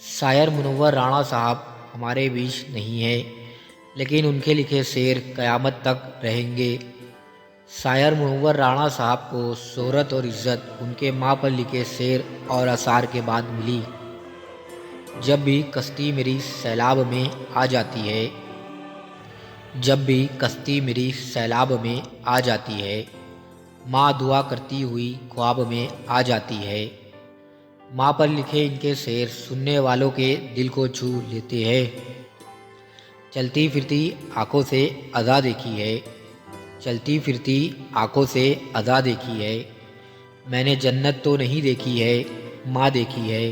शायर मुनव्वर राणा साहब हमारे बीच नहीं है, लेकिन उनके लिखे शेर क़यामत तक रहेंगे। शायर मुनव्वर राणा साहब को शोहरत और इज़्ज़त उनके माँ पर लिखे शेर और अशार के बाद मिली। जब भी कश्ती मेरी सैलाब में आ जाती है, जब भी कश्ती मेरी सैलाब में आ जाती है, माँ दुआ करती हुई ख्वाब में आ जाती है। माँ पर लिखे इनके शेर सुनने वालों के दिल को छू लेते हैं। चलती फिरती आंखों से अदा देखी है, चलती फिरती आंखों से अदा देखी है। मैंने जन्नत तो नहीं देखी है, माँ देखी है।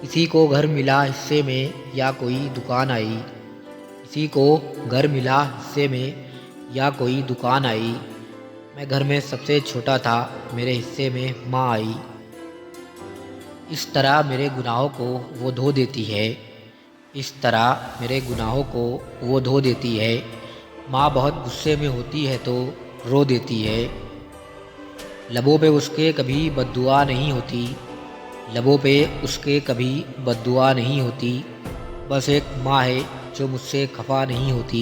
किसी को घर मिला हिस्से में या कोई दुकान आई, किसी को घर मिला हिस्से में या कोई दुकान आई। मैं घर में सबसे छोटा था, मेरे हिस्से में माँ आई। इस तरह मेरे गुनाहों को वो धो देती है, इस तरह मेरे गुनाहों को वो धो देती है। माँ बहुत गुस्से में होती है तो रो देती है। लबों पे उसके कभी बद्दुआ नहीं होती, लबों पे उसके कभी बद्दुआ नहीं होती। बस एक माँ है जो मुझसे खफा नहीं होती।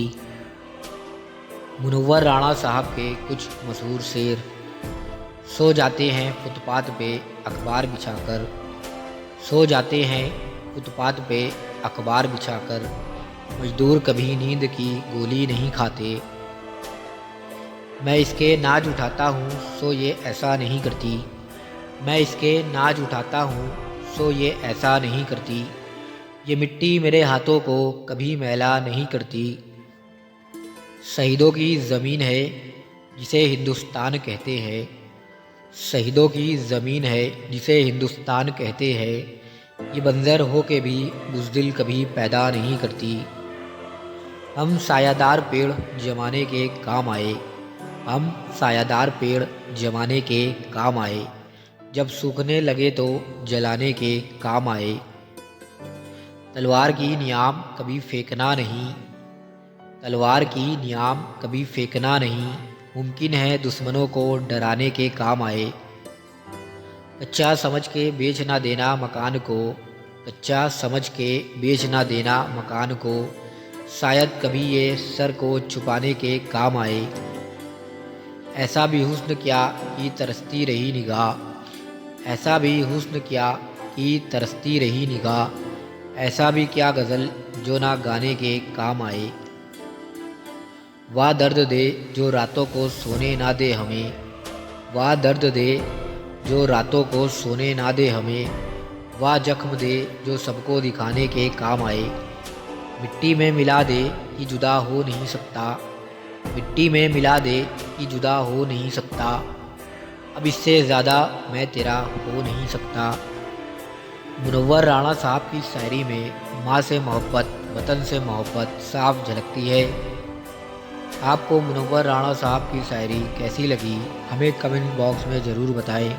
मुनव्वर राणा साहब के कुछ मशहूर शेर। सो जाते हैं फुटपाथ पे अखबार बिछाकर, सो जाते हैं फुटपाथ पे अखबार बिछाकर। मजदूर कभी नींद की गोली नहीं खाते। मैं इसके नाज उठाता हूँ सो ये ऐसा नहीं करती, मैं इसके नाज उठाता हूँ सो ये ऐसा नहीं करती। ये मिट्टी मेरे हाथों को कभी मैला नहीं करती। शहीदों की ज़मीन है जिसे हिंदुस्तान कहते हैं, शहीदों की ज़मीन है जिसे हिंदुस्तान कहते हैं। ये बंजर हो के भी बुज़दिल कभी पैदा नहीं करती। हम सायादार पेड़ जमाने के काम आए, हम सायादार पेड़ जमाने के काम आए। जब सूखने लगे तो जलाने के काम आए। तलवार की नियाम कभी फेंकना नहीं, तलवार की नियाम कभी फेंकना नहीं। मुमकिन है दुश्मनों को डराने के काम आए। कच्चा समझ के बेच ना देना मकान को, कच्चा समझ के बेच ना देना मकान को। शायद कभी ये सर को छुपाने के काम आए। ऐसा भी हुस्न क्या कि तरसती रही निगाह, ऐसा भी हुस्न क्या कि तरसती रही निगाह। ऐसा भी क्या गज़ल जो ना गाने के काम आए। वाह दर्द दे जो रातों को सोने ना दे हमें, वाह दर्द दे जो रातों को सोने ना दे हमें। वाह जख्म दे जो सबको दिखाने के काम आए। मिट्टी में मिला दे कि जुदा हो नहीं सकता, मिट्टी में मिला दे कि जुदा हो नहीं सकता। अब इससे ज़्यादा मैं तेरा हो नहीं सकता। मुनव्वर राणा साहब की शायरी में माँ से मोहब्बत, वतन से मोहब्बत साफ झलकती है। आपको मुनव्वर राणा साहब की शायरी कैसी लगी हमें कमेंट बॉक्स में ज़रूर बताएं।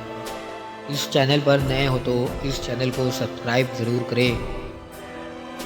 इस चैनल पर नए हो तो इस चैनल को सब्सक्राइब ज़रूर करें।